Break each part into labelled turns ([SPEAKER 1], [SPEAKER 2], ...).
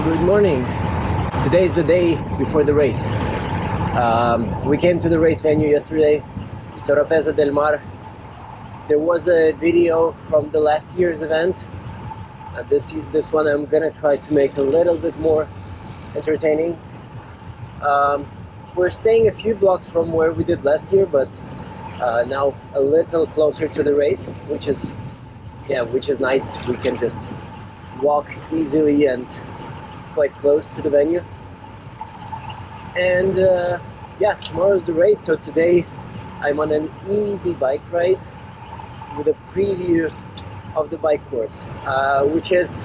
[SPEAKER 1] Good morning. Today is the day before the race. We came to the race venue yesterday, Oropesa del Mar. There was a video from the last year's event. This one I'm gonna try to make a little bit more entertaining. We're staying a few blocks from where we did last year, but now a little closer to the race, which is nice. We can just walk easily and quite close to the venue. And tomorrow's the race, so today I'm on an easy bike ride with a preview of the bike course, which is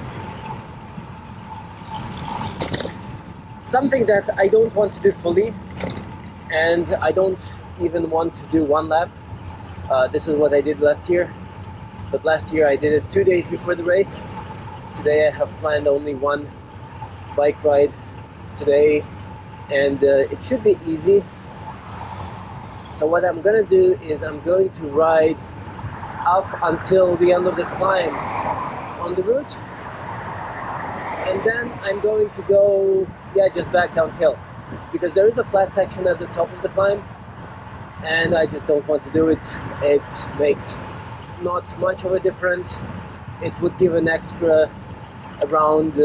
[SPEAKER 1] something that I don't want to do fully, and I don't even want to do one lap. This is what I did last year, but last year I did it 2 days before the race. Today I have planned only one bike ride today, and it should be easy. So what I'm gonna do is I'm going to ride up until the end of the climb on the route, and then I'm going to go just back downhill, because there is a flat section at the top of the climb and I just don't want to do it. It makes not much of a difference. It would give an extra around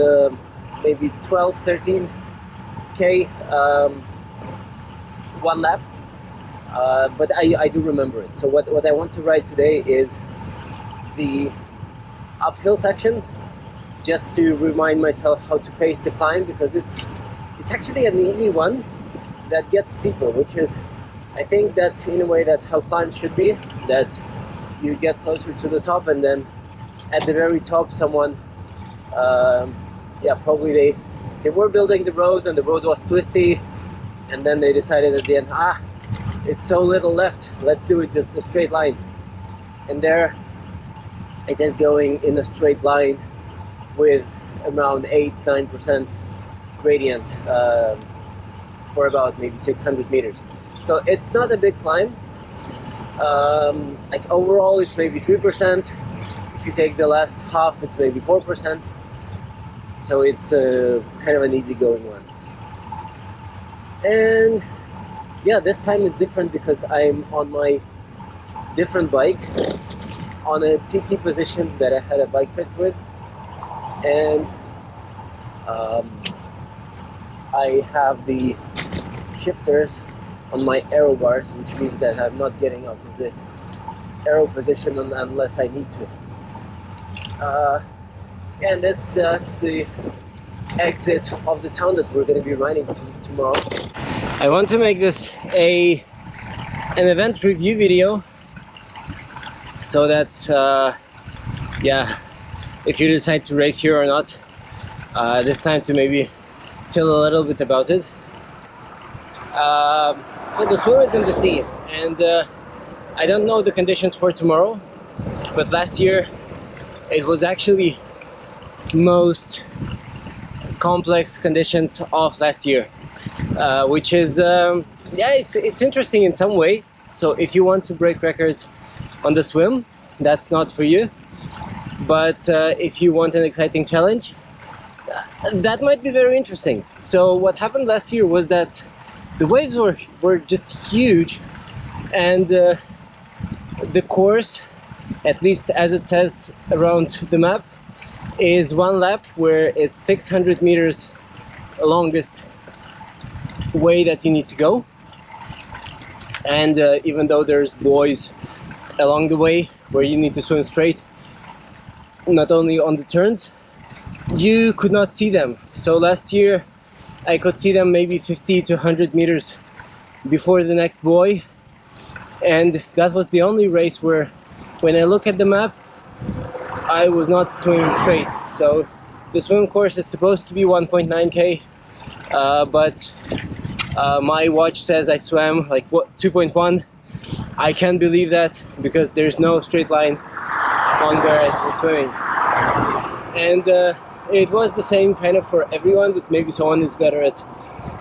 [SPEAKER 1] maybe 12-13k one lap, but I do remember it. So what I want to ride today is the uphill section, just to remind myself how to pace the climb, because it's actually an easy one that gets steeper, which is, I think that's in a way that's how climbs should be, that you get closer to the top, and then at the very top someone probably they were building the road and the road was twisty, and then they decided at the end, it's so little left, let's do it just a straight line. And there it is, going in a straight line with around 8-9% gradient for about maybe 600 meters. So it's not a big climb. Like overall it's maybe 3%. If you take the last half, it's maybe 4%. So it's kind of an easygoing one. And this time is different because I'm on my different bike, on a TT position that I had a bike fit with, and I have the shifters on my aero bars, which means that I'm not getting out of the aero position unless I need to. And that's the exit of the town that we're going to be riding to tomorrow. I want to make this an event review video, so that if you decide to race here or not, this time to maybe tell a little bit about it. So the swim is in the sea, and I don't know the conditions for tomorrow, but last year it was actually most complex conditions of last year, which is it's interesting in some way. So if you want to break records on the swim, that's not for you, but if you want an exciting challenge, that might be very interesting. So what happened last year was that the waves were just huge, and the course, at least as it says around the map, is one lap where it's 600 meters longest way that you need to go. And even though there's buoys along the way where you need to swim straight, not only on the turns, you could not see them. So last year I could see them maybe 50 to 100 meters before the next buoy, and that was the only race where, when I look at the map, I was not swimming straight. So the swim course is supposed to be 1.9k, but my watch says I swam like 2.1. I can't believe that, because there's no straight line on where I was swimming. And it was the same kind of for everyone, but maybe someone is better at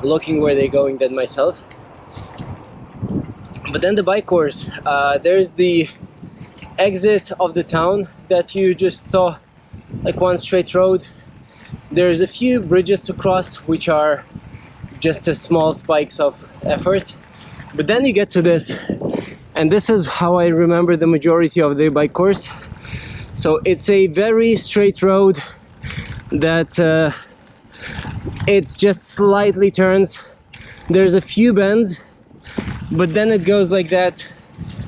[SPEAKER 1] looking where they're going than myself. But then the bike course, there's the exit of the town that you just saw, like one straight road, There's a few bridges to cross which are just a small spikes of effort, but then you get to this, and this is how I remember the majority of the bike course. So it's a very straight road that it's just slightly turns. There's a few bends, but then it goes like that,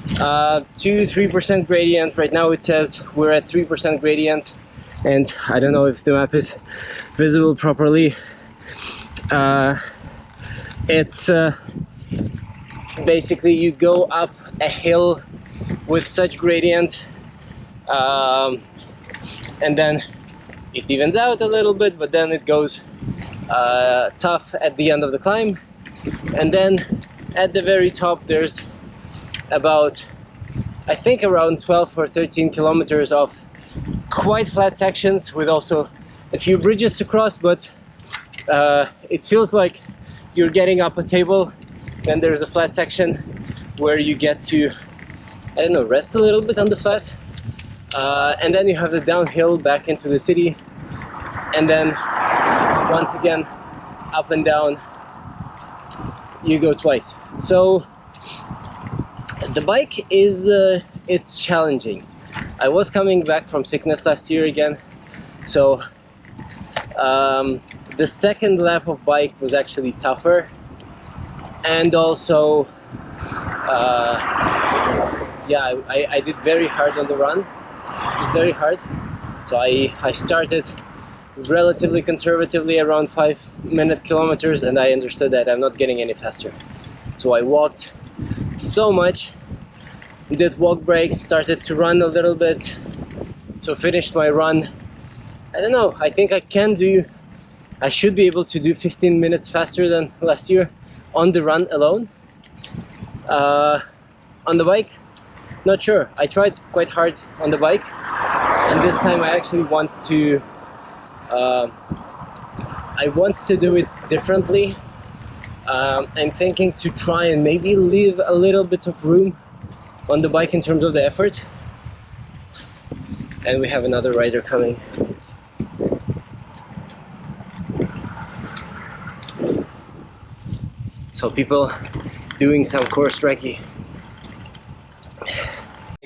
[SPEAKER 1] 2-3% gradient. Right now it says we're at 3% gradient, and I don't know if the map is visible properly. It's basically you go up a hill with such gradient, and then it evens out a little bit, but then it goes tough at the end of the climb. And then at the very top there's about, I think, around 12 or 13 kilometers of quite flat sections with also a few bridges to cross, but it feels like you're getting up a table. Then there's a flat section where you get to, I don't know, rest a little bit on the flat, and then you have the downhill back into the city, and then once again up and down you go twice. So the bike is it's challenging. I was coming back from sickness last year again, so the second lap of bike was actually tougher, and also yeah, I did very hard on the run. It was very hard, so I started relatively conservatively around 5-minute kilometers, and I understood that I'm not getting any faster. So I walked so much, did walk breaks, started to run a little bit, so finished my run. I don't know, I think I should be able to do 15 minutes faster than last year on the run alone. On the bike, not sure. I tried quite hard on the bike, and this time I actually want to do it differently. I'm thinking to try and maybe leave a little bit of room on the bike in terms of the effort. And we have another rider coming. So people doing some course recce.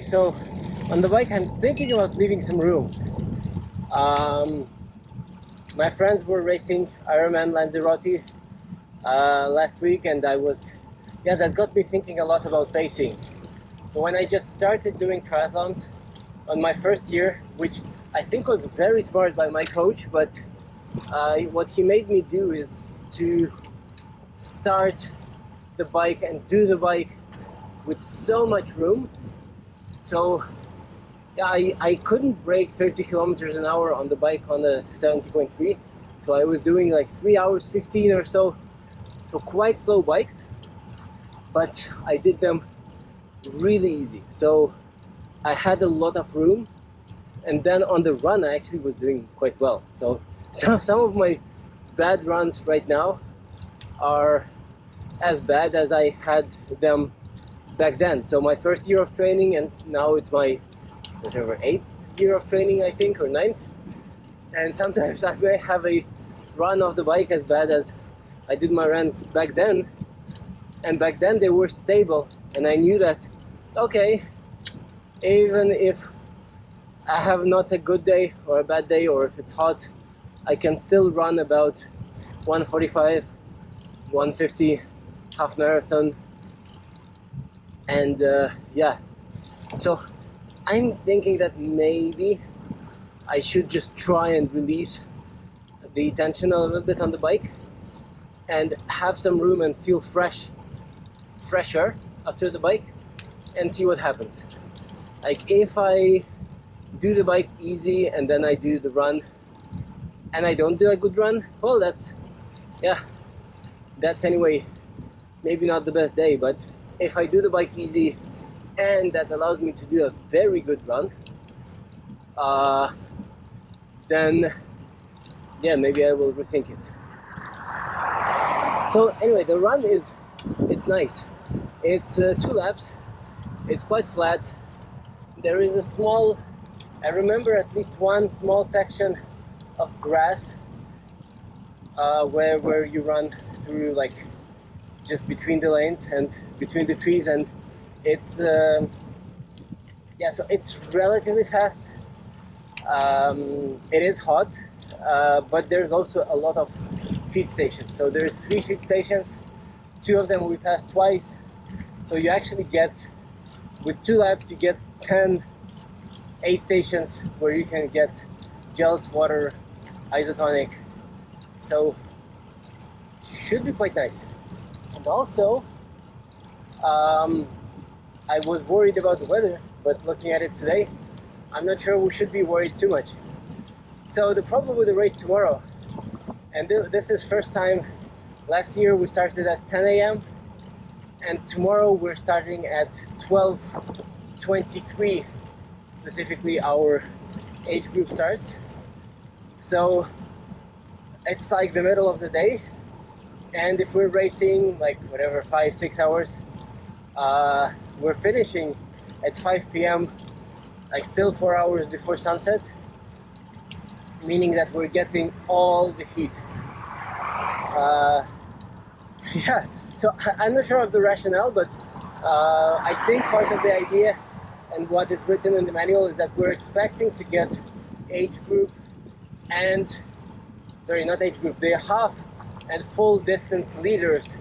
[SPEAKER 1] So on the bike I'm thinking about leaving some room. My friends were racing Ironman Lanzarote last week, and that got me thinking a lot about pacing. So when I just started doing triathlons on my first year, which I think was very smart by my coach, but what he made me do is to start the bike and do the bike with so much room. So yeah, I couldn't break 30 kilometers an hour on the bike on the 70.3, so I was doing like 3 hours 15 or so, so quite slow bikes, but I did them really easy. So I had a lot of room, and then on the run I actually was doing quite well. So some of my bad runs right now are as bad as I had them back then. So my first year of training, and now it's my whatever 8th year of training, I think, or 9th, and sometimes I may have a run of the bike as bad as I did my runs back then, and back then they were stable, and I knew that, okay, even if I have not a good day or a bad day, or if it's hot, I can still run about 145, 150 half marathon. And yeah, so I'm thinking that maybe I should just try and release the tension a little bit on the bike and have some room and feel fresher after the bike, and see what happens. Like if I do the bike easy and then I do the run and I don't do a good run, well, that's anyway maybe not the best day. But if I do the bike easy and that allows me to do a very good run, then yeah, maybe I will rethink it. So anyway, the run it's nice. It's 2 laps. It's quite flat. There is I remember at least one small section of grass where you run through like just between the lanes and between the trees, and it's yeah, so it's relatively fast. It is hot, but there's also a lot of feed stations. So there's 3 feed stations, 2 of them we passed twice. So you actually get, with 2 laps, you get 8 stations where you can get gels, water, isotonic. So should be quite nice. And also, I was worried about the weather, but looking at it today, I'm not sure we should be worried too much. So the problem with the race tomorrow, and this is first time. Last year we started at 10 a.m. and tomorrow we're starting at 12:23. Specifically, our age group starts. So it's like the middle of the day, and if we're racing like whatever 5-6 hours, we're finishing at 5 p.m. like still 4 hours before sunset, meaning that we're getting all the heat. Yeah, so I'm not sure of the rationale, but I think part of the idea and what is written in the manual is that we're expecting to get age group and, sorry, not age group, the half and full distance leaders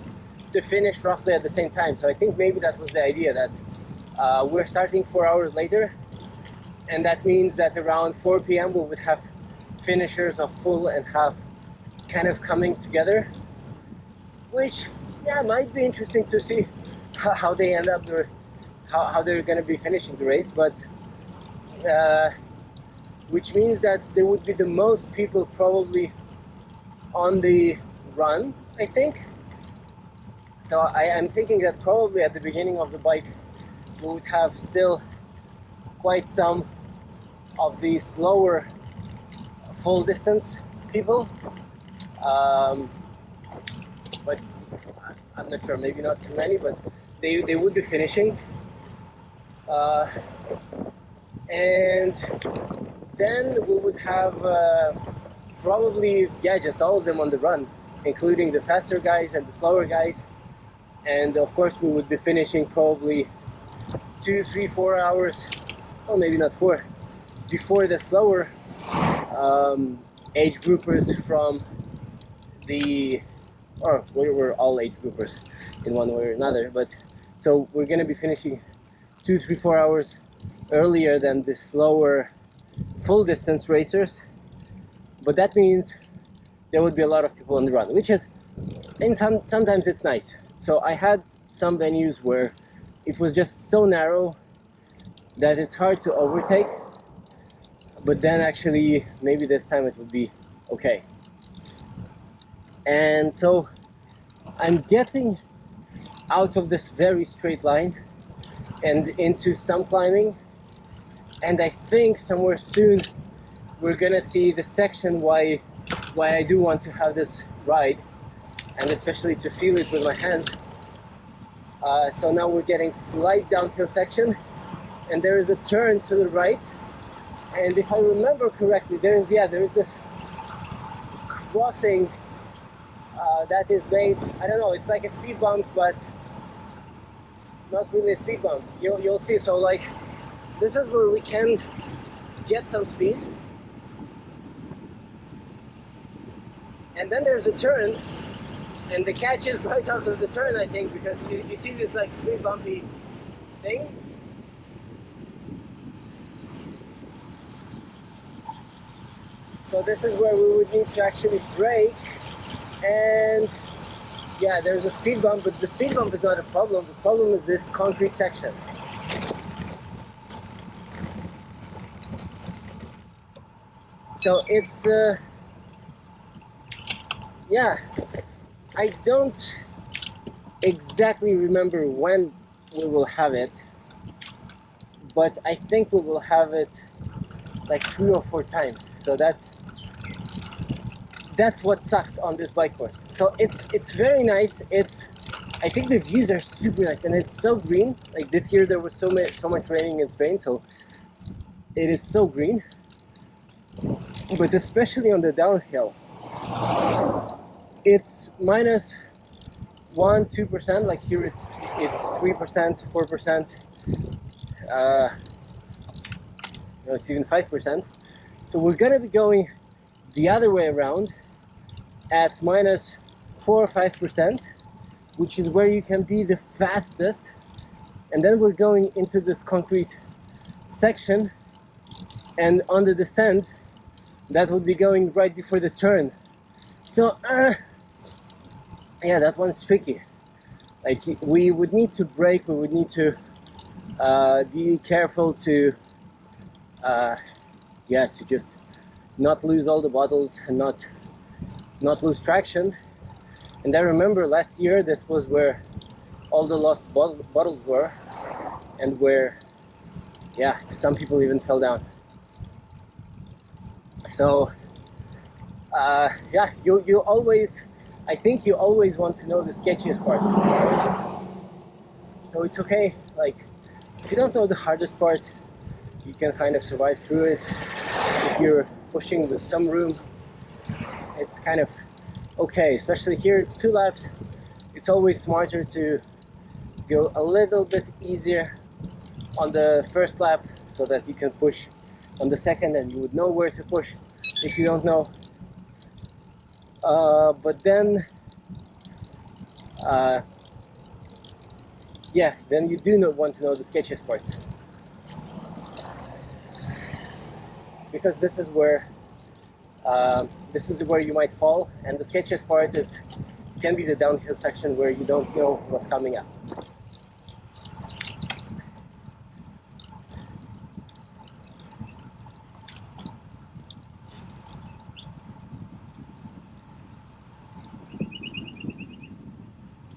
[SPEAKER 1] to finish roughly at the same time. So I think maybe that was the idea, that we're starting 4 hours later, and that means that around 4 p.m. we would have finishers of full and half kind of coming together, which, yeah, might be interesting to see how they end up, how they're going to be finishing the race, but which means that there would be the most people probably on the run, I think. So I'm thinking that probably at the beginning of the bike we would have still quite some of the slower full distance people, but I'm not sure, maybe not too many, but they would be finishing, and then we would have probably, yeah, just all of them on the run, including the faster guys and the slower guys. And of course we would be finishing probably 2, 3, 4 hours, well, maybe not 4, before the slower age groupers from the, or we were all age groupers in one way or another, but so we're going to be finishing 2, 3, 4 hours earlier than the slower full distance racers. But that means there would be a lot of people on the run, which is, and sometimes it's nice. So I had some venues where it was just so narrow that it's hard to overtake, but then actually maybe this time it would be okay. And so I'm getting out of this very straight line and into some climbing, and I think somewhere soon we're gonna see the section why I do want to have this ride, and especially to feel it with my hands. So now we're getting slight downhill section, and there is a turn to the right, and if I remember correctly, there is this crossing that is made, I don't know, it's like a speed bump, but not really a speed bump. You'll see. So like, this is where we can get some speed, and then there's a turn, and the catch is right after the turn, I think, because you see this like speed bumpy thing. So this is where we would need to actually brake, and yeah, there's a speed bump, but the speed bump is not a problem. The problem is this concrete section. So it's yeah, I don't exactly remember when we will have it, but I think we will have it like 3 or 4 times. So that's what sucks on this bike course. So it's very nice. I think the views are super nice, and it's so green. Like this year there was so much raining in Spain, so it is so green. But especially on the downhill, it's minus 1-2%. Like here it's 3%, 4%. No, it's even 5%. So we're gonna be going the other way around at minus 4 or 5%, which is where you can be the fastest. And then we're going into this concrete section, and on the descent that would be going right before the turn. So yeah, that one's tricky. Like we would need to brake, we would need to be careful to yeah, to just not lose all the bottles and not lose traction. And I remember last year this was where all the lost bottles were, and where, yeah, some people even fell down. So yeah, you always, I think you always want to know the sketchiest part. So it's okay, like if you don't know the hardest part, you can kind of survive through it. If you're pushing with some room, it's kind of okay. Especially here, it's 2 laps. It's always smarter to go a little bit easier on the first lap so that you can push on the second, and you would know where to push if you don't know. But then yeah, then you do not want to know the sketchiest part, because this is where you might fall. And the sketchiest part can be the downhill section where you don't know what's coming up.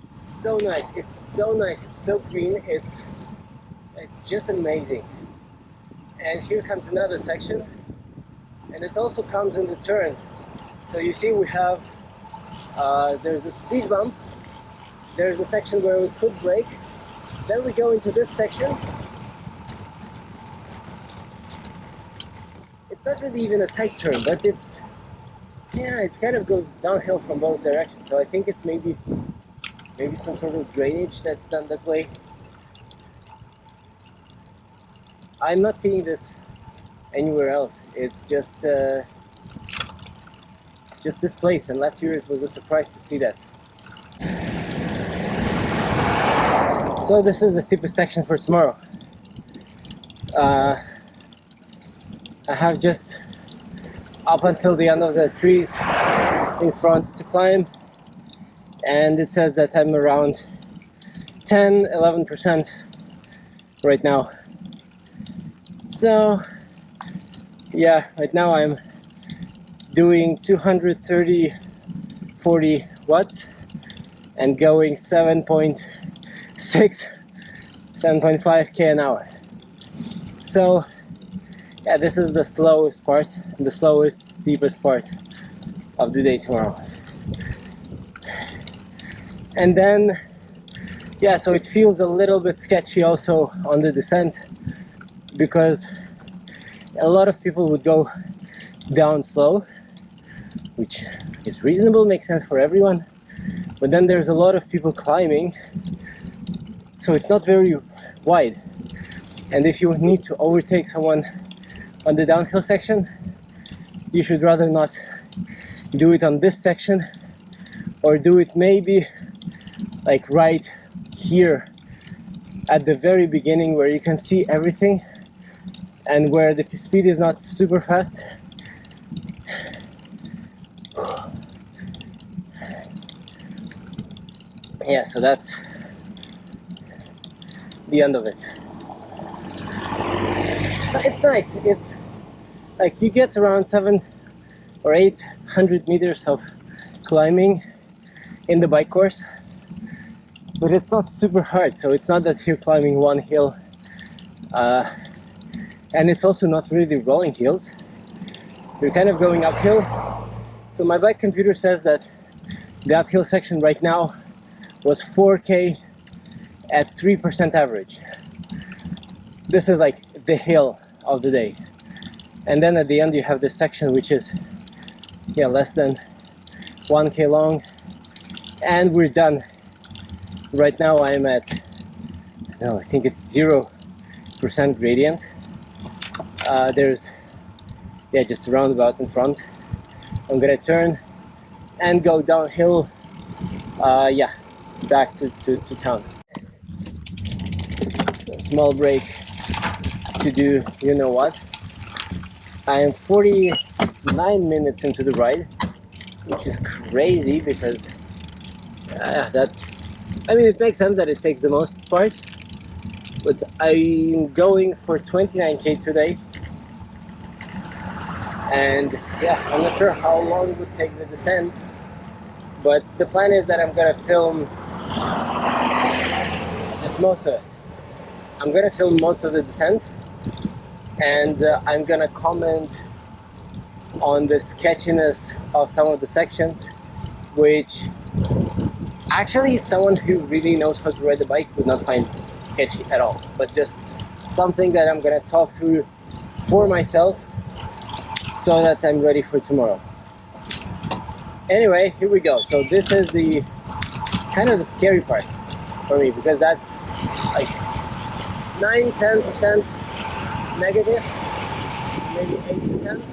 [SPEAKER 1] So nice, it's so nice, it's so green, it's just amazing. And here comes another section, and it also comes in the turn. So you see we have there's a speed bump, there's a section where we could brake, then we go into this section. It's not really even a tight turn, but it's, yeah, it kind of goes downhill from both directions. So I think it's maybe some sort of drainage that's done that way. I'm not seeing this anywhere else. It's just this place, and last year it was a surprise to see that. So this is the steepest section for tomorrow. I have just up until the end of the trees in front to climb, and it says that I'm around 10-11% right now. So yeah, right now I'm doing 230-40 watts and going 7.5k an hour. So yeah, this is the slowest part, the slowest, steepest part of the day tomorrow. And then, yeah, so it feels a little bit sketchy also on the descent, because a lot of people would go down slow, which is reasonable, makes sense for everyone. But then there's a lot of people climbing, so it's not very wide. And if you need to overtake someone on the downhill section, you should rather not do it on this section, or do it maybe like right here at the very beginning, where you can see everything and where the speed is not super fast. Yeah, so that's the end of it. But it's nice. It's like you get around 700 or 800 meters of climbing in the bike course, but it's not super hard. So it's not that you're climbing one hill, and it's also not really rolling hills. You're kind of going uphill. So my bike computer says that the uphill section right now was 4k at 3% average. This is like the hill of the day. And then at the end you have this section which is, yeah, less than 1k long, and we're done. Right now I'm at, no, I think it's 0% gradient. There's, yeah, just a roundabout in front. I'm gonna turn and go downhill, yeah, back to town. So small break to do, you know what? I am 49 minutes into the ride, which is crazy because I mean, it makes sense that it takes the most part, but I'm going for 29k today, and yeah, I'm not sure how long it would take the descent, but the plan is that I'm gonna film just most of it. I'm gonna film most of the descent, and I'm gonna comment on the sketchiness of some of the sections, which actually someone who really knows how to ride the bike would not find sketchy at all, but just something that I'm gonna talk through for myself so that I'm ready for tomorrow. Anyway, here we go. So this is the kind of the scary part for me, because that's like 9-10% negative, maybe 8 to 10.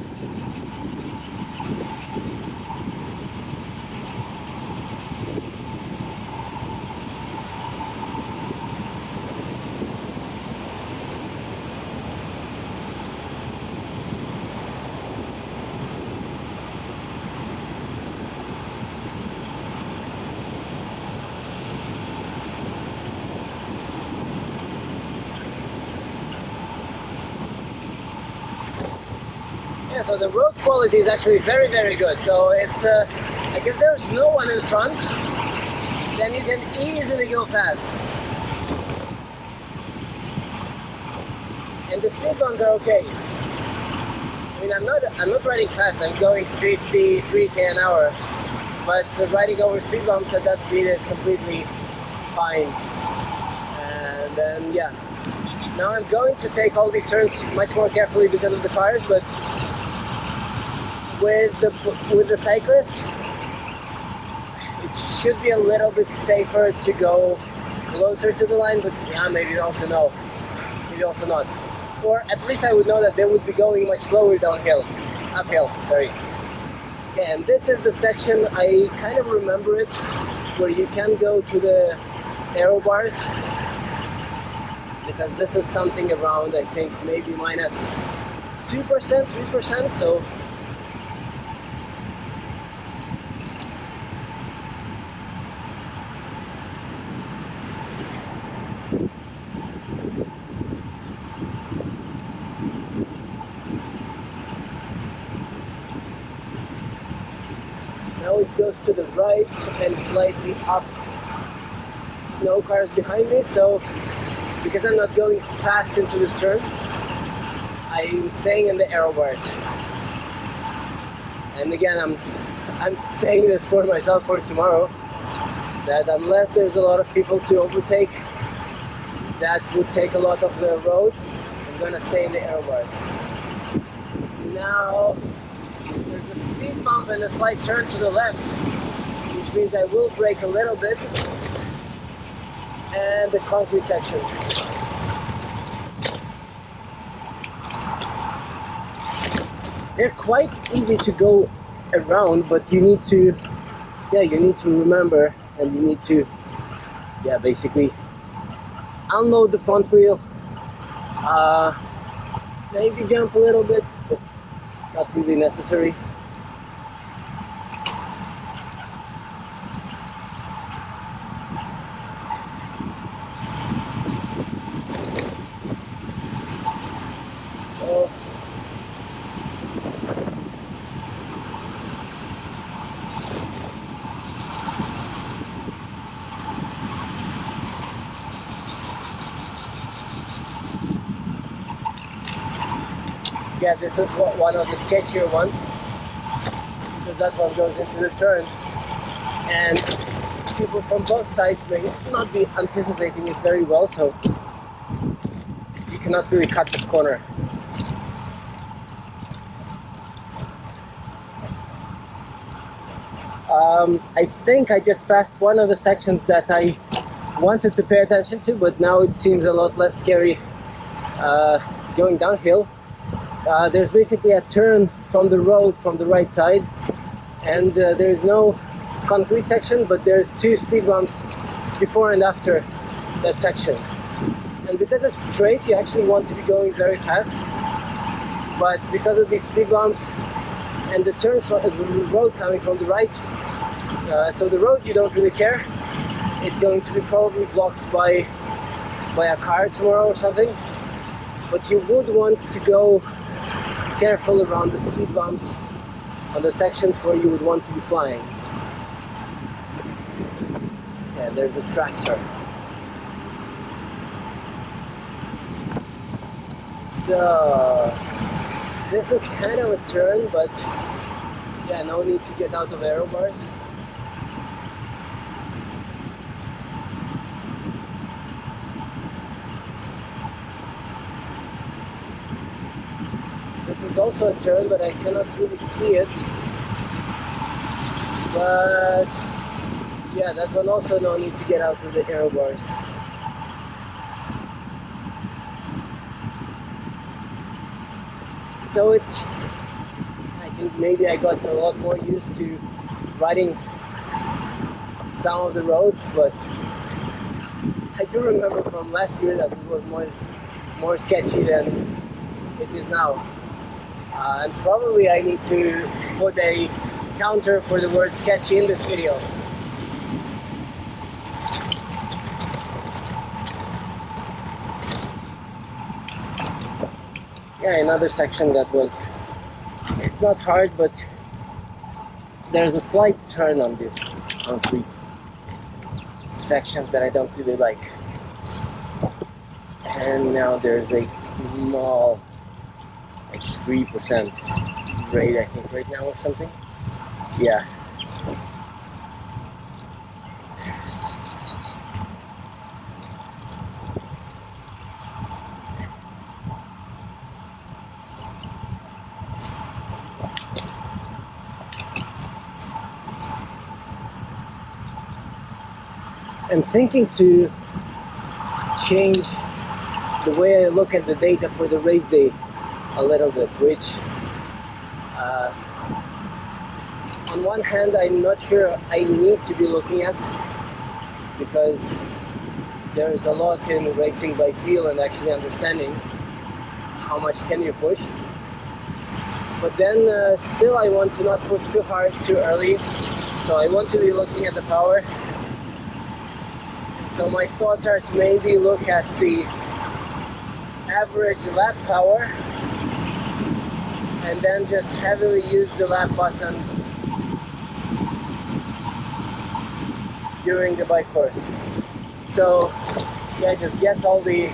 [SPEAKER 1] Yeah, so the road quality is actually very, very good. So it's like if there's no one in front, then you can easily go fast. And the speed bumps are okay. I mean, I'm not riding fast. I'm going 53k an hour, but riding over speed bumps at that speed is completely fine. And then yeah, now I'm going to take all these turns much more carefully because of the cars, but with the cyclists, it should be a little bit safer to go closer to the line, but yeah, maybe also no, maybe also not. Or at least I would know that they would be going much slower uphill, sorry. Okay, and this is the section, I kind of remember it, where you can go to the aero bars, because this is something around, I think, maybe minus 2%, 3%, so now it goes to the right and slightly up. No cars behind me, so because I'm not going fast into this turn, I'm staying in the aero bars. And again, I'm saying this for myself for tomorrow, that unless there's a lot of people to overtake, that would take a lot of the road. I'm gonna stay in the aero bars. Now there's a speed bump and a slight turn to the left, which means I will brake a little bit, and the concrete section. They're quite easy to go around, but you need to remember, and you need to basically unload the front wheel, maybe jump a little bit, but not really necessary. So, yeah, this is one of the sketchier ones, because that one goes into the turn, and people from both sides may not be anticipating it very well, so you cannot really cut this corner. I think I just passed one of the sections that I wanted to pay attention to, but now it seems a lot less scary going downhill. There's basically a turn from the road from the right side, and there's no concrete section, but there's 2 speed bumps before and after that section. And because it's straight, you actually want to be going very fast, but because of these speed bumps and the turn from the road coming from the right, so the road you don't really care. It's going to be probably blocked by a car tomorrow or something, but you would want to go careful around the speed bumps on the sections where you would want to be flying. Okay, there's a tractor. So this is kind of a turn, but yeah, no need to get out of aero bars. This is also a turn, but I cannot really see it. But yeah, that one also no need to get out of the aero bars. So it's, I think maybe I got a lot more used to riding some of the roads, but I do remember from last year that it was more sketchy than it is now. And probably I need to put a counter for the word sketchy in this video. Yeah, another section that was, it's not hard, but there's a slight turn on this concrete sections that I don't really like. And now there's a small, like 3% grade, I think, right now or something. Yeah. I'm thinking to change the way I look at the data for the race day a little bit, which on one hand I'm not sure I need to be looking at, because there is a lot in racing by feel and actually understanding how much can you push. But then still I want to not push too hard too early, so I want to be looking at the power. So my thoughts are to maybe look at the average lap power and then just heavily use the lap button during the bike course. So yeah, just get all the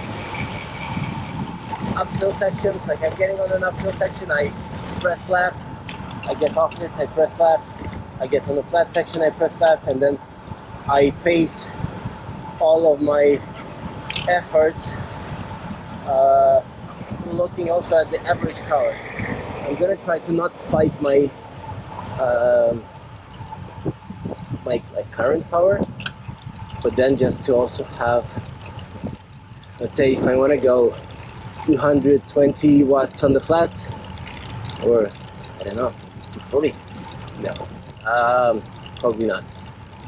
[SPEAKER 1] uphill sections. Like I'm getting on an uphill section, I press lap, I get off it, I press lap, I get on the flat section, I press lap, and then I pace all of my efforts, looking also at the average power. I'm gonna try to not spike my my current power, but then just to also have, let's say if I want to go 220 watts on the flats, or I don't know, 240, no, probably not,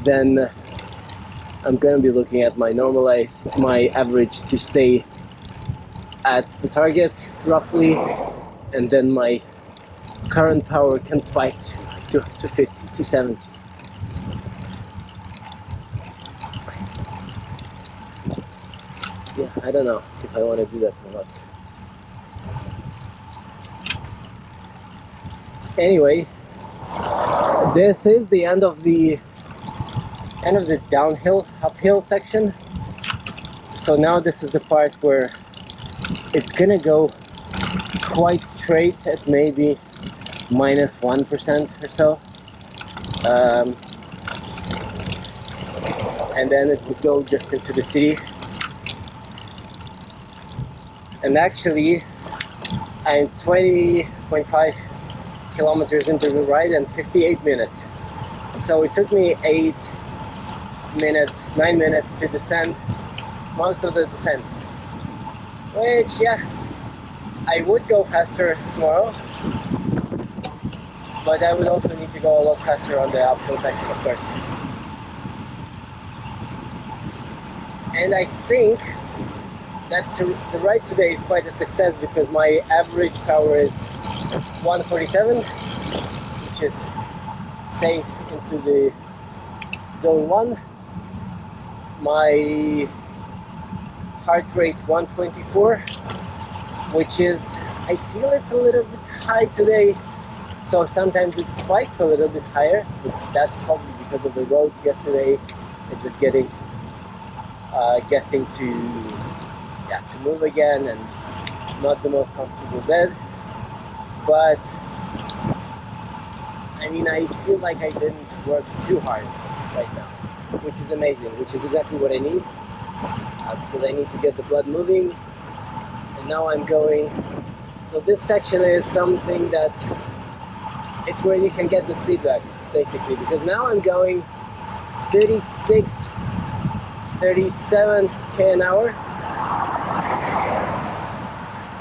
[SPEAKER 1] then I'm going to be looking at my my average to stay at the target roughly, and then my current power can spike to 250, 270. Yeah, I don't know if I want to do that or not. Anyway, this is the end of the downhill, uphill section. So now this is the part where it's gonna go quite straight at maybe minus 1% or so, and then it would go just into the city. And actually I'm 20.5 kilometers into the ride and 58 minutes. So it took me 9 minutes to descend most of the descent, which, yeah, I would go faster tomorrow, but I would also need to go a lot faster on the uphill section, of course. And I think that the ride today is quite a success because my average power is 147, which is safe into the zone 1. My heart rate 124, which is, I feel it's a little bit high today, so sometimes it spikes a little bit higher, but that's probably because of the road yesterday and just getting to move again and not the most comfortable bed. But I mean, I feel like I didn't work too hard right now, which is amazing, which is exactly what I need, because I need to get the blood moving. And now I'm going, so this section is something that it's where you can get the speed back, basically, because now I'm going 37k an hour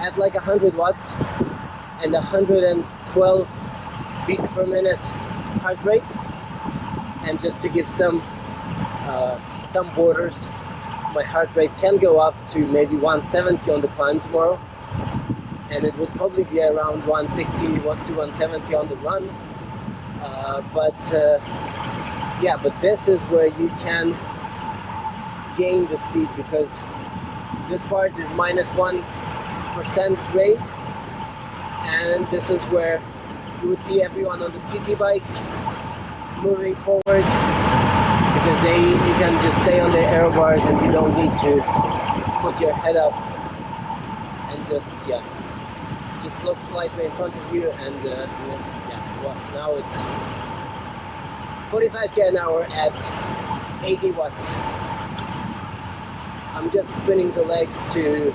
[SPEAKER 1] at like 100 watts and 112 beats per minute heart rate. And just to give some borders, my heart rate can go up to maybe 170 on the climb tomorrow, and it would probably be around 160 to 170 on the run. But this is where you can gain the speed, because this part is -1% grade, and this is where you would see everyone on the TT bikes moving forward, because you can just stay on the aero bars and you don't need to put your head up and just look slightly in front of you. And now it's 45k an hour at 80 watts. I'm just spinning the legs to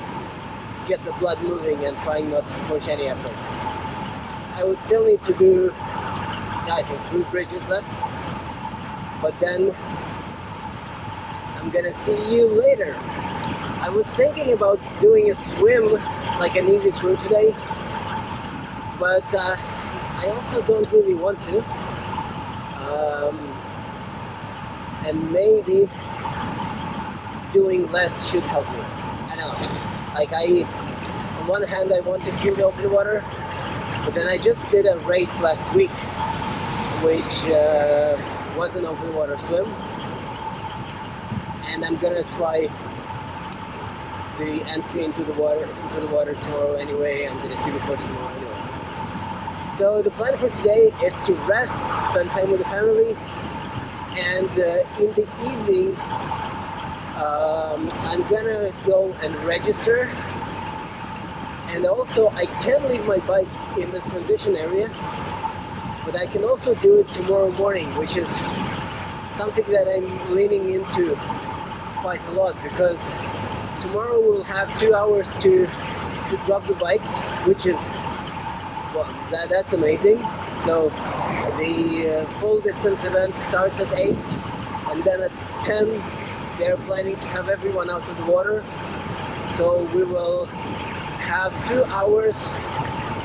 [SPEAKER 1] get the blood moving and trying not to push any effort. I would still need to do, I think, 3 bridges left, but then I'm gonna see you later. I was thinking about doing a swim, like an easy swim today, but I also don't really want to. And maybe doing less should help me. I don't know. Like, on one hand, I want to feel the open water, but then I just did a race last week, which was an open water swim, and I'm gonna try the entry into the water tomorrow anyway. I'm gonna see the course tomorrow anyway. So the plan for today is to rest, spend time with the family, and in the evening I'm gonna go and register. And also, I can leave my bike in the transition area, but I can also do it tomorrow morning, which is something that I'm leaning into quite a lot, because tomorrow we'll have 2 hours to drop the bikes, which is, well, that's amazing. So the full distance event starts at 8, and then at 10 they're planning to have everyone out of the water. So we will have 2 hours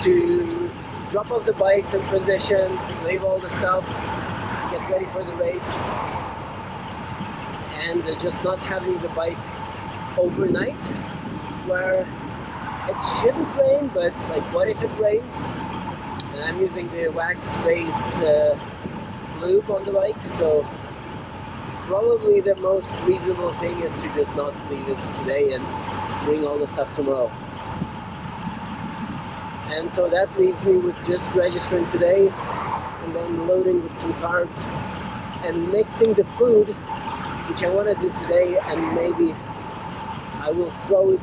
[SPEAKER 1] to drop off the bikes and transition, leave all the stuff, get ready for the race, and just not having the bike overnight, where it shouldn't rain, but like, what if it rains? And I'm using the wax-based lube on the bike, so probably the most reasonable thing is to just not leave it today and bring all the stuff tomorrow. And so that leaves me with just registering today, and then loading with some carbs and mixing the food, which I want to do today, and maybe I will throw it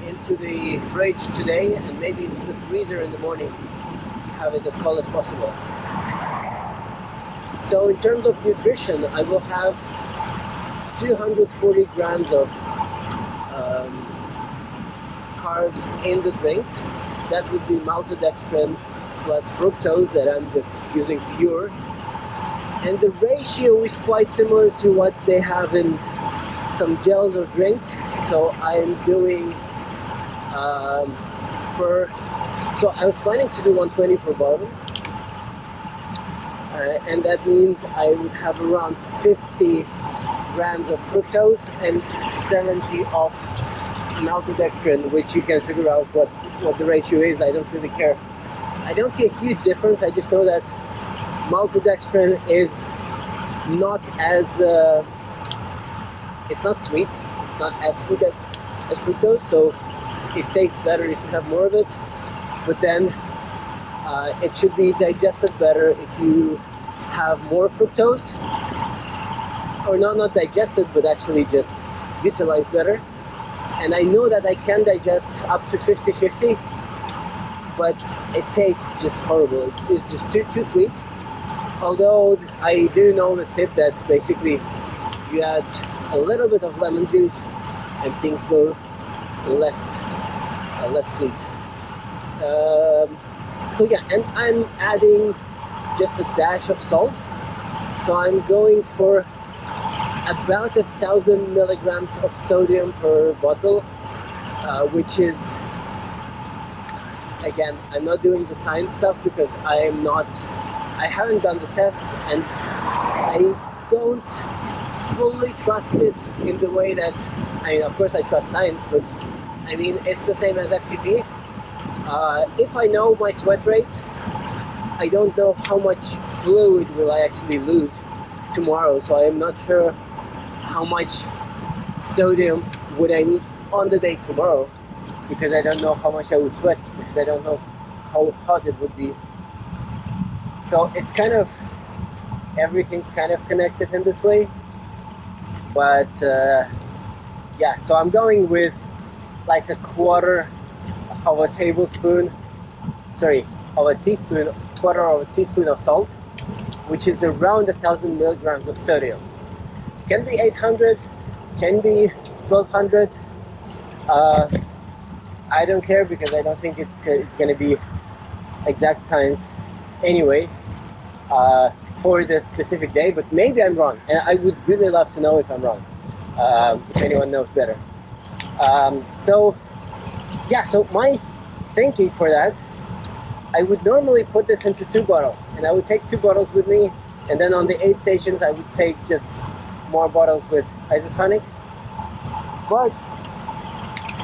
[SPEAKER 1] into the fridge today and maybe into the freezer in the morning to have it as cold as possible. So in terms of nutrition, I will have 240 grams of carbs in the drinks. That would be maltodextrin plus fructose that I'm just using pure. and the ratio is quite similar to what they have in some gels or drinks. So I'm doing so I was planning to do 120 per bottle, and that means I would have around 50 grams of fructose and 70 of maltodextrin, which you can figure out what the ratio is. I don't really care. I don't see a huge difference. I just know that maltodextrin is not as it's not sweet, it's not as sweet as fructose, so it tastes better if you have more of it, but then it should be digested better if you have more fructose, or not digested, but actually just utilized better. And I know that I can digest up to 50-50, but it tastes just horrible. It's just too sweet. Although I do know the tip that's basically you add a little bit of lemon juice and things go less sweet. So yeah, and I'm adding just a dash of salt. So I'm going for about 1,000 milligrams of sodium per bottle, which is, again, I'm not doing the science stuff because I haven't done the tests, and I don't fully trust it in the way that, of course I trust science, but I mean, it's the same as FTP. If I know my sweat rate, I don't know how much fluid will I actually lose tomorrow, so I am not sure how much sodium would I need on the day tomorrow, because I don't know how much I would sweat, because I don't know how hot it would be. So it's kind of, everything's kind of connected in this way. But yeah, so I'm going with like a quarter of a teaspoon of salt, which is around 1,000 milligrams of sodium. Can be 800, can be 1,200. I don't care, because I don't think it's going to be exact science anyway for the specific day, but maybe I'm wrong, and I would really love to know if I'm wrong, if anyone knows better. So yeah, so my thinking for that, I would normally put this into 2 bottles, and I would take 2 bottles with me, and then on the aid stations I would take just more bottles with isotonic. But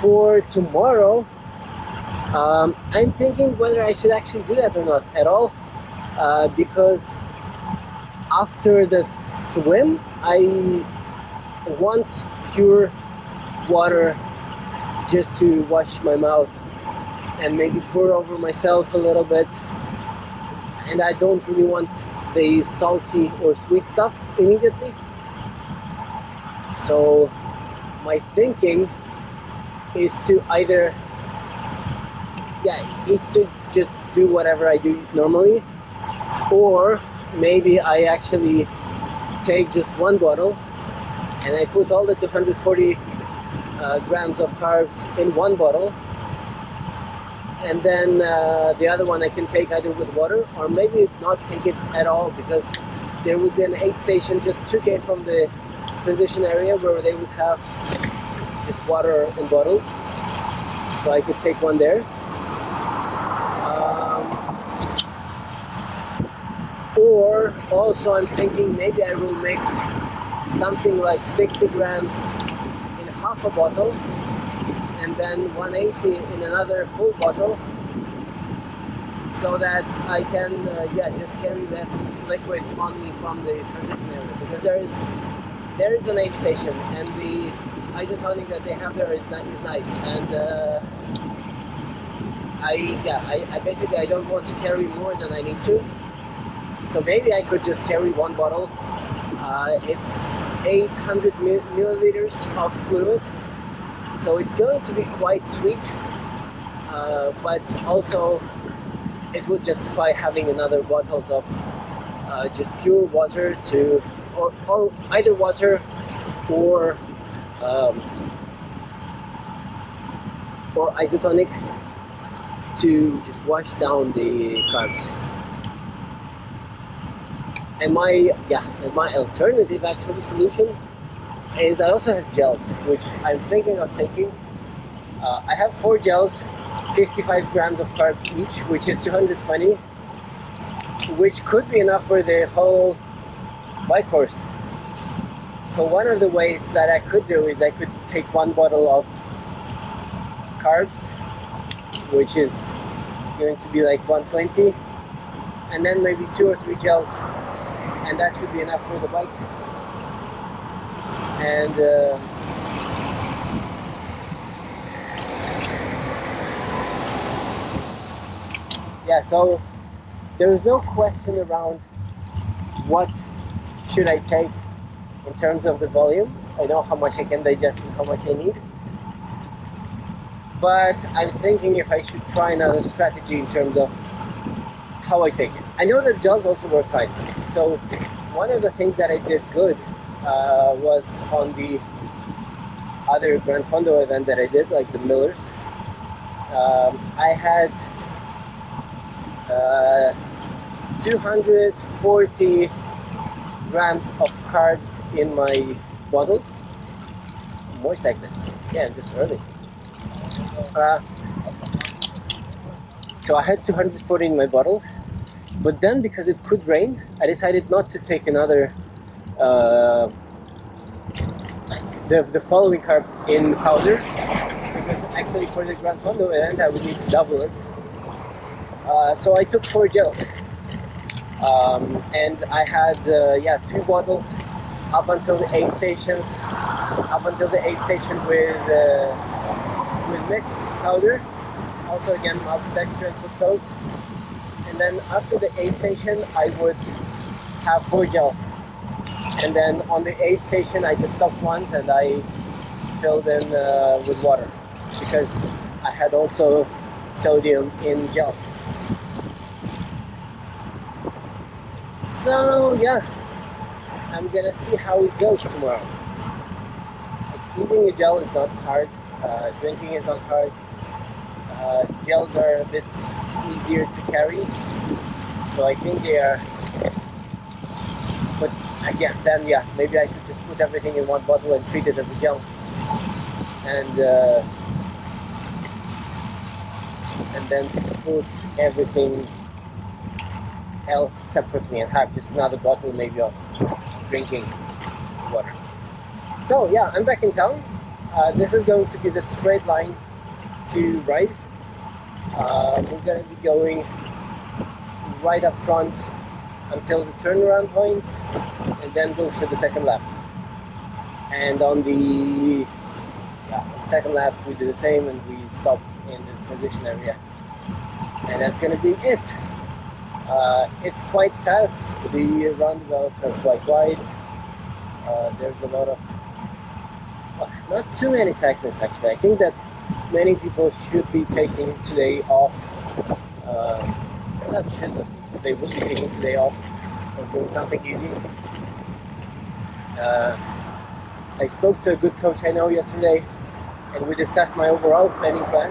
[SPEAKER 1] for tomorrow, I'm thinking whether I should actually do that or not at all, because after the swim I want pure water just to wash my mouth and maybe pour over myself a little bit, and I don't really want the salty or sweet stuff immediately. So my thinking is to either just do whatever I do normally, or maybe I actually take just 1 bottle and I put all the 240 grams of carbs in 1 bottle, and then the other one I can take either with water, or maybe not take it at all, because there would be an aid station just 2k from the transition area where they would have just water in bottles, so I could take one there. Or also I'm thinking maybe I will mix something like 60 grams in half a bottle, and then 180 in another full bottle, so that I can just carry less liquid on me from the transition area, because there is an aid station, and the isotonic that they have there is nice, and I basically I don't want to carry more than I need to, so maybe I could just carry 1 bottle. It's 800 milliliters of fluid, so it's going to be quite sweet, but also it would justify having another bottles of just pure water or either water or isotonic to just wash down the carbs. And my alternative actually solution is I also have gels, which I'm thinking of taking. I have 4 gels, 55 grams of carbs each, which is 220, which could be enough for the whole bike course. So one of the ways that I could do is I could take 1 bottle of carbs, which is going to be like 120, and then maybe 2 or 3 gels, and that should be enough for the bike. And yeah, so there is no question around what should I take in terms of the volume. I know how much I can digest and how much I need, but I'm thinking if I should try another strategy in terms of how I take it. I know that gels also work fine. So one of the things that I did good was on the other Gran Fondo event that I did, like the Millers. I had 240 grams of carbs in my bottles. More cyclists. Yeah, this early. So I had 240 in my bottles, but then because it could rain, I decided not to take another the following carbs in powder, because actually for the Gran Fondo event I would need to double it. So I took 4 gels, and I had 2 bottles up until the 8 stations, with mixed powder, also again maltodextrin and fructose. And then after the 8th station I would have 4 gels, and then on the 8th station I just stopped once and I filled in with water, because I had also sodium in gels. So yeah, I'm gonna see how it goes tomorrow. Like, eating a gel is not hard, drinking is not hard. Gels are a bit easier to carry, so I think they are. But again, then yeah, maybe I should just put everything in 1 bottle and treat it as a gel, and then put everything else separately and have just another bottle maybe of drinking water. So yeah, I'm back in town. This is going to be the straight line to ride. We're going to be going right up front until the turnaround point, and then go for the second lap. And on the second lap we do the same, and we stop in the transition area, and that's going to be it. It's quite fast. The roundabouts are quite wide. There's a lot of, not too many cyclists actually. I think that many people should be taking today off. Not should, but they would be taking today off or doing something easy. I spoke to a good coach I know yesterday, and we discussed my overall training plan.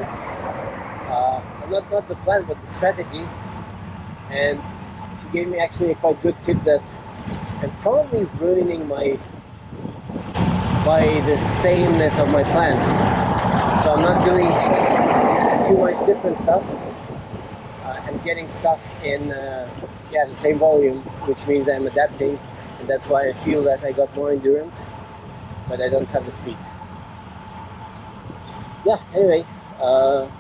[SPEAKER 1] Not the plan, but the strategy. And he gave me actually a quite good tip that I'm probably ruining by the sameness of my plan. So I'm not doing too much different stuff, and getting stuck in the same volume, which means I'm adapting, and that's why I feel that I got more endurance, but I don't have the speed. Yeah, anyway,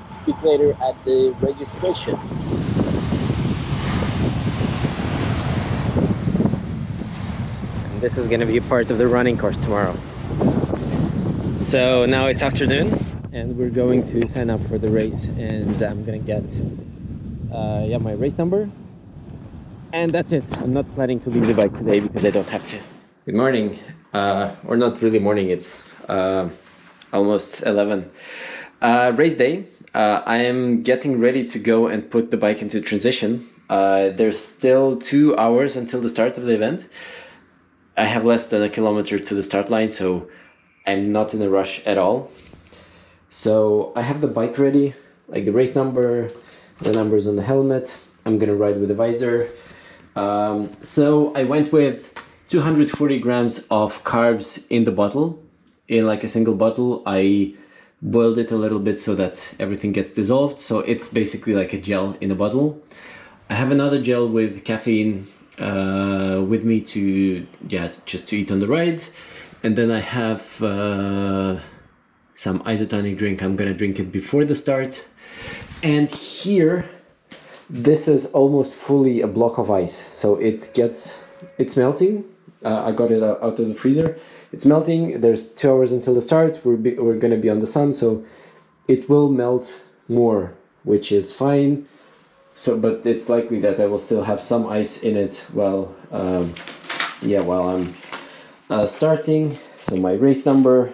[SPEAKER 1] speak later at the registration. And this is going to be a part of the running course tomorrow. So now it's afternoon, and we're going to sign up for the race, and I'm going to get my race number, and that's it. I'm not planning to leave the bike today because I don't have to. Good morning, or not really morning, it's almost 11. Race day. I am getting ready to go and put the bike into transition. There's still 2 hours until the start of the event. I have less than a kilometer to the start line, so I'm not in a rush at all. So I have the bike ready, like the race number, the numbers on the helmet. I'm gonna ride with the visor. So I went with 240 grams of carbs in the bottle, in like a single bottle. I boiled it a little bit so that everything gets dissolved. So it's basically like a gel in a bottle. I have another gel with caffeine with me to, just to eat on the ride. And then I have some isotonic drink. I'm gonna drink it before the start. And here, this is almost fully a block of ice. So it's melting. I got it out of the freezer. It's melting. There's 2 hours until the start. We're gonna be on the sun, so it will melt more, which is fine. So, but it's likely that I will still have some ice in it while I'm starting. So my race number,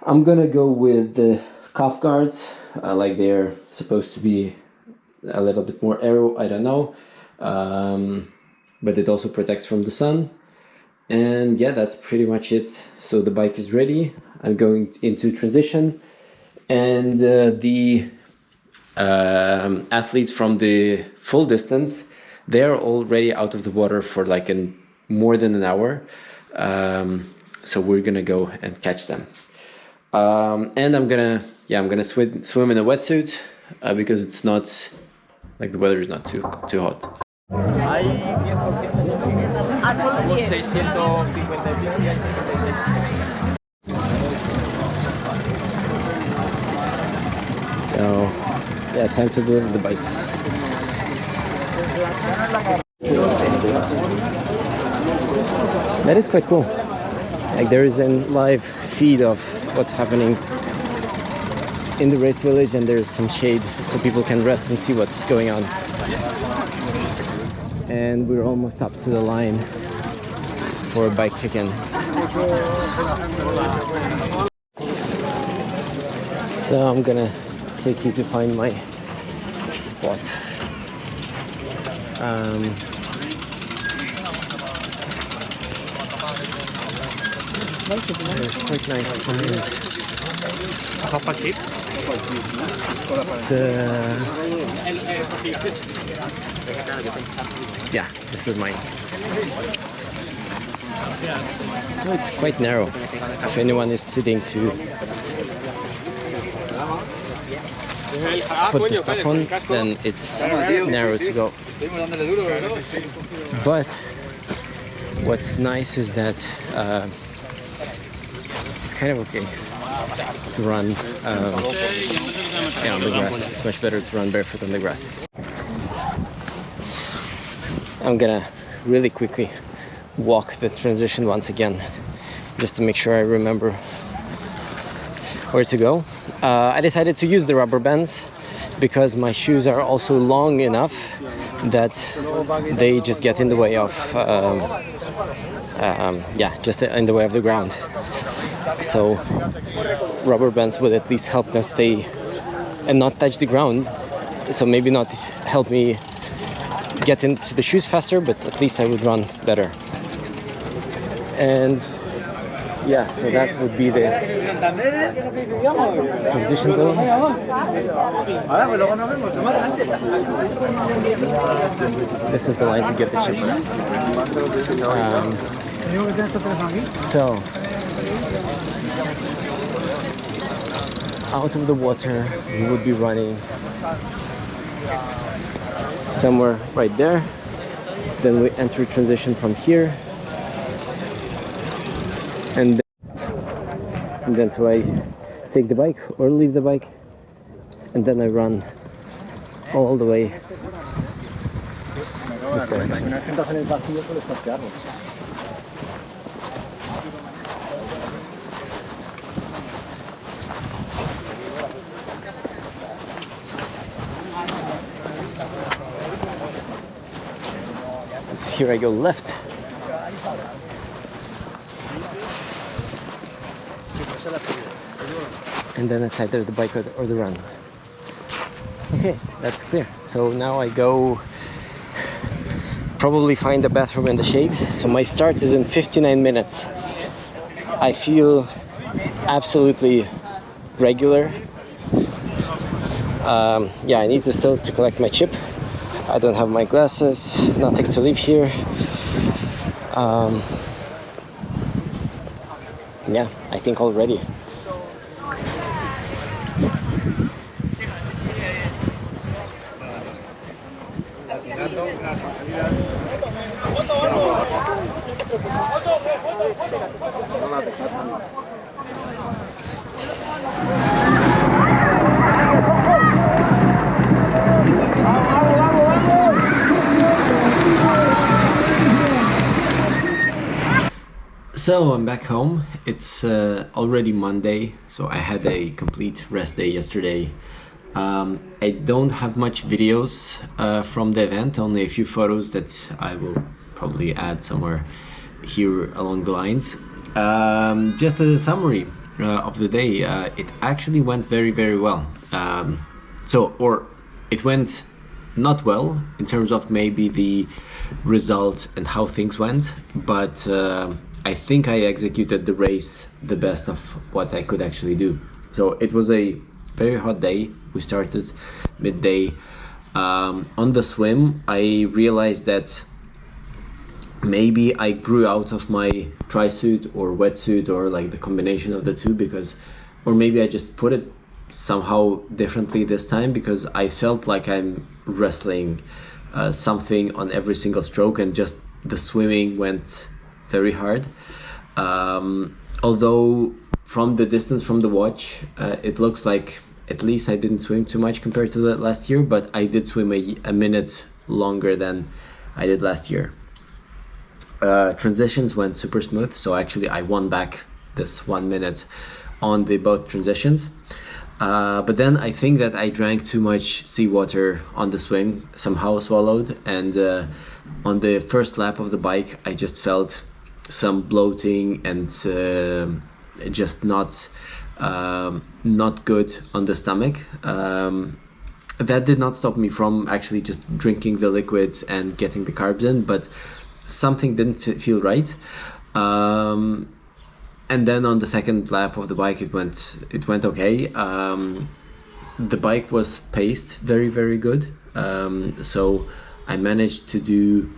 [SPEAKER 1] I'm gonna go with the calf guards, like they're supposed to be a little bit more aero, I don't know, but it also protects from the sun. And yeah, that's pretty much it. So the bike is ready. I'm going into transition, and the athletes from the full distance, they're already out of the water for like more than an hour. So we're gonna go and catch them. And I'm gonna swim in a wetsuit because it's not like the weather is not too hot. So yeah, time to deliver the bikes. That is quite cool. Like there is a live feed of what's happening in the race village, and there's some shade so people can rest and see what's going on. And we're almost up to the line for a bike check-in. So I'm gonna take you to find my spot. There's quite nice signs. Yeah, this is mine. So it's quite narrow. If anyone is sitting to put the stuff on, then it's narrow to go. But what's nice is that it's kind of okay to run on the grass. It's much better to run barefoot on the grass. I'm gonna really quickly walk the transition once again, just to make sure I remember where to go. I decided to use the rubber bands because my shoes are also long enough that they just get in the way of just in the way of the ground. So rubber bands would at least help them stay and not touch the ground. So maybe not help me get into the shoes faster, but at least I would run better. And yeah, so that would be the transition zone. This is the line to get the chips. So out of the water, we would be running somewhere right there. Then we enter transition from here, and then so I take the bike or leave the bike, and then I run all the way this direction. So here I go left. And then it's either the bike or the run. Okay, that's clear. So now I go probably find a bathroom in the shade. So my start is in 59 minutes. I feel absolutely regular. I need to still collect my chip. I don't have my glasses, nothing to leave here. Yeah, I think already. So I'm back home. It's already Monday, so I had a complete rest day yesterday. I don't have much videos from the event, only a few photos that I will probably add somewhere here along the lines. Just as a summary of the day, it actually went very, very well. Or it went not well in terms of maybe the results and how things went, but I think I executed the race the best of what I could actually do. So it was a very hot day. We started midday. On the swim, I realized that maybe I grew out of my tri-suit or wetsuit, or like the combination of the two, or maybe I just put it somehow differently this time, because I felt like I'm wrestling something on every single stroke, and just the swimming went very hard. Although from the distance from the watch, it looks like at least I didn't swim too much compared to the last year, but I did swim a minute longer than I did last year. Transitions went super smooth, so actually I won back this 1 minute on the both transitions. But then I think that I drank too much seawater on the swing, somehow swallowed, and on the first lap of the bike I just felt some bloating and just not good on the stomach. That did not stop me from actually just drinking the liquids and getting the carbs in, but something didn't feel right. And then on the second lap of the bike it went okay. The bike was paced very, very good. So I managed to do,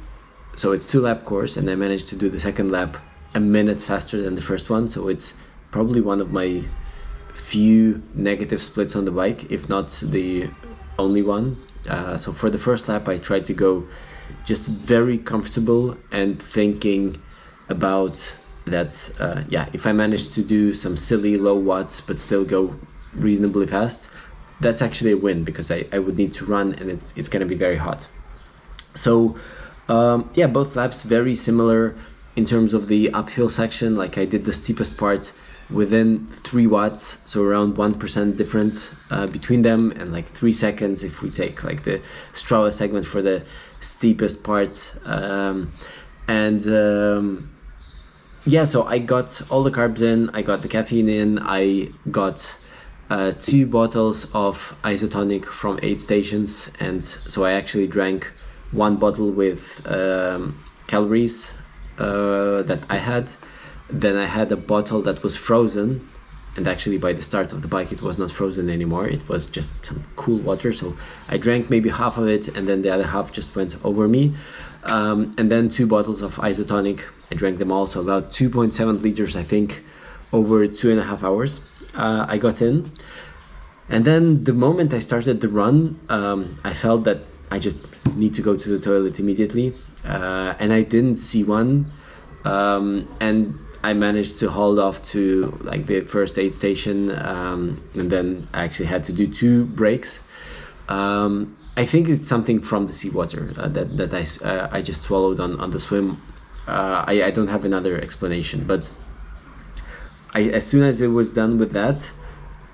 [SPEAKER 1] so it's 2-lap course, and I managed to do the second lap a minute faster than the first one. So it's probably one of my few negative splits on the bike, if not the only one. So for the first lap I tried to go just very comfortable and thinking about that, if I manage to do some silly low watts but still go reasonably fast, that's actually a win, because I would need to run, and it's going to be very hot. So both laps very similar in terms of the uphill section. Like I did the steepest part within 3 watts, so around 1% difference between them, and like 3 seconds if we take like the Strava segment for the steepest part. So I got all the carbs in, I got the caffeine in, I got 2 bottles of isotonic from Aid Stations, and so I actually drank 1 bottle with calories that I had. Then I had a bottle that was frozen, and actually by the start of the bike it was not frozen anymore, it was just some cool water, so I drank maybe half of it, and then the other half just went over me. And then 2 bottles of isotonic, I drank them all, so about 2.7 liters I think over 2.5 hours. I got in, and then the moment I started the run, I felt that I just need to go to the toilet immediately, and I didn't see one, and I managed to hold off to like the first aid station, and then I actually had to do 2 breaks. I think it's something from the seawater that I just swallowed on the swim. I don't have another explanation, but as soon as it was done with that,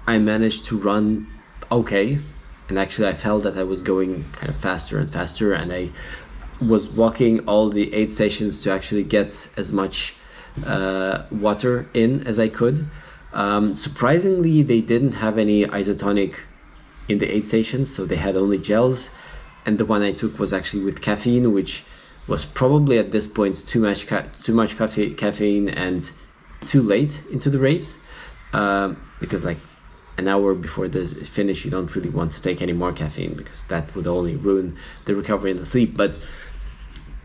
[SPEAKER 1] I managed to run okay, and actually I felt that I was going kind of faster and faster, and I was walking all the aid stations to actually get as much water in as I could. Surprisingly, they didn't have any isotonic in the aid stations, so they had only gels, and the one I took was actually with caffeine, which was probably at this point too much caffeine and too late into the race, because like an hour before the finish, you don't really want to take any more caffeine, because that would only ruin the recovery and the sleep. But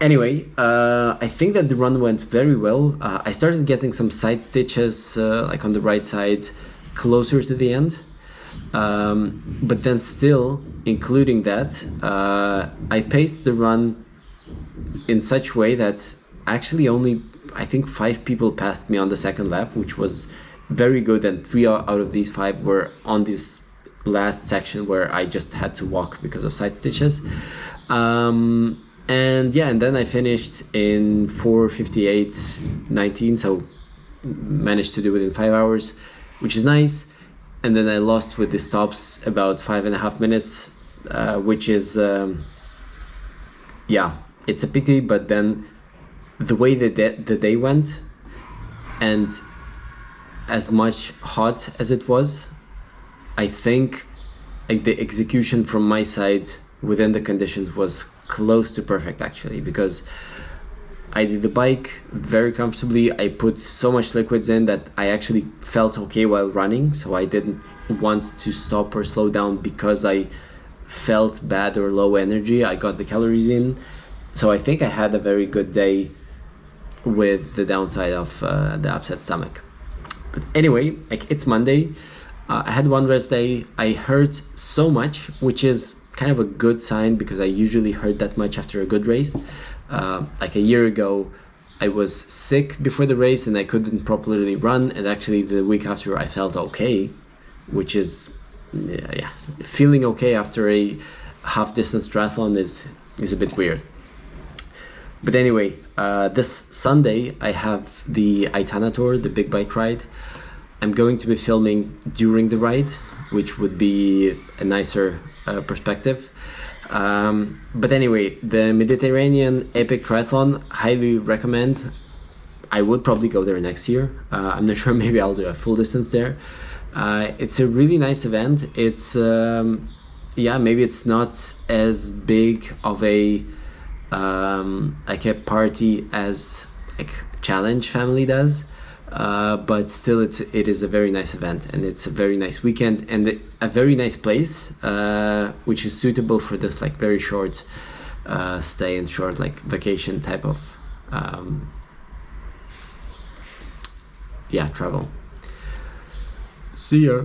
[SPEAKER 1] anyway, I think that the run went very well. I started getting some side stitches, like on the right side, closer to the end. But then still, including that, I paced the run in such way that actually only, I think, 5 people passed me on the second lap, which was very good. And 3 out of these 5 were on this last section where I just had to walk because of side stitches. And yeah, and then I finished in 4:58:19, so managed to do it in 5 hours, which is nice. And then I lost with the stops about 5.5 minutes, which is, yeah, it's a pity. But then the way that the day went, and as much hot as it was, I think like the execution from my side within the conditions was close to perfect, actually, because I did the bike very comfortably. I put so much liquids in that I actually felt okay while running, so I didn't want to stop or slow down because I felt bad or low energy. I got the calories in, so I think I had a very good day with the downside of the upset stomach. But anyway, like, it's Monday. I had one rest day. I hurt so much, which is kind of a good sign, because I usually hurt that much after a good race. Like a year ago, I was sick before the race and I couldn't properly run, and actually the week after I felt okay, which is, yeah, feeling okay after a half distance triathlon is a bit weird. But anyway, this Sunday I have the Aitana Tour, the big bike ride. I'm going to be filming during the ride, which would be a nicer perspective. But anyway, the Mediterranean Epic Triathlon, highly recommend. I would probably go there next year. I'm not sure, maybe I'll do a full distance there. It's a really nice event. It's, yeah, maybe it's not as big of a, like a party as like Challenge Family does. But still, it is a very nice event, and it's a very nice weekend, and a very nice place, which is suitable for this like very short stay and short like vacation type of yeah, travel. See ya.